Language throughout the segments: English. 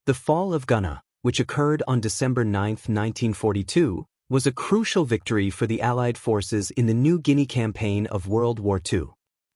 The fall of Gona, which occurred on December 9, 1942, was a crucial victory for the Allied forces in the New Guinea campaign of World War II.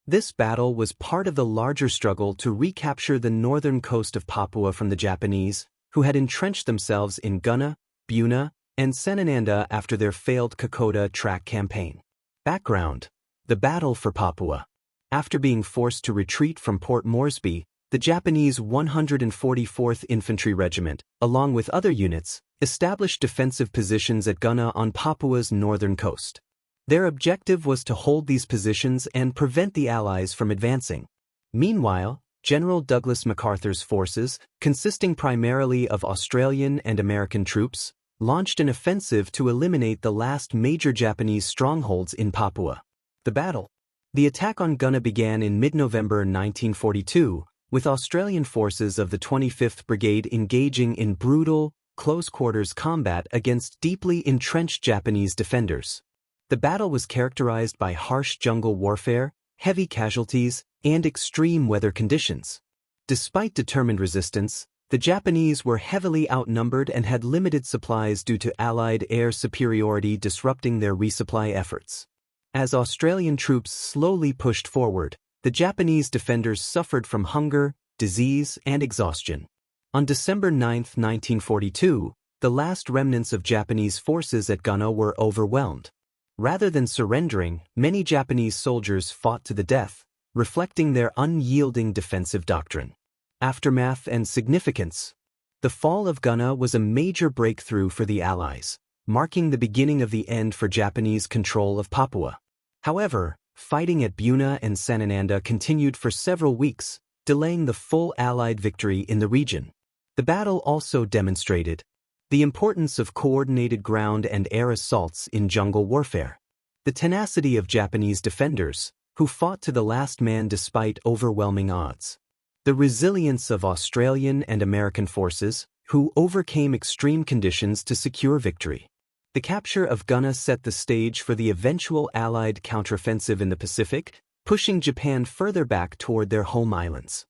This battle was part of the larger struggle to recapture the northern coast of Papua from the Japanese, who had entrenched themselves in Gona, Buna, and Senananda after their failed Kokoda track campaign. Background: the Battle for Papua. After being forced to retreat from Port Moresby, the Japanese 144th Infantry Regiment, along with other units, established defensive positions at Gona on Papua's northern coast. Their objective was to hold these positions and prevent the Allies from advancing. Meanwhile, General Douglas MacArthur's forces, consisting primarily of Australian and American troops, launched an offensive to eliminate the last major Japanese strongholds in Papua. The battle. The attack on Gona began in mid-November 1942, with Australian forces of the 25th Brigade engaging in brutal, close-quarters combat against deeply entrenched Japanese defenders. The battle was characterized by harsh jungle warfare, heavy casualties, and extreme weather conditions. Despite determined resistance, the Japanese were heavily outnumbered and had limited supplies due to Allied air superiority disrupting their resupply efforts. As Australian troops slowly pushed forward, the Japanese defenders suffered from hunger, disease, and exhaustion. On December 9, 1942, the last remnants of Japanese forces at Gona were overwhelmed. Rather than surrendering, many Japanese soldiers fought to the death, reflecting their unyielding defensive doctrine. Aftermath and significance. The fall of Gona was a major breakthrough for the Allies, marking the beginning of the end for Japanese control of Papua. However, fighting at Buna and Senananda continued for several weeks, delaying the full Allied victory in the region. The battle also demonstrated the importance of coordinated ground and air assaults in jungle warfare. The tenacity of Japanese defenders, who fought to the last man despite overwhelming odds. The resilience of Australian and American forces, who overcame extreme conditions to secure victory. The capture of Gona set the stage for the eventual Allied counteroffensive in the Pacific, pushing Japan further back toward their home islands.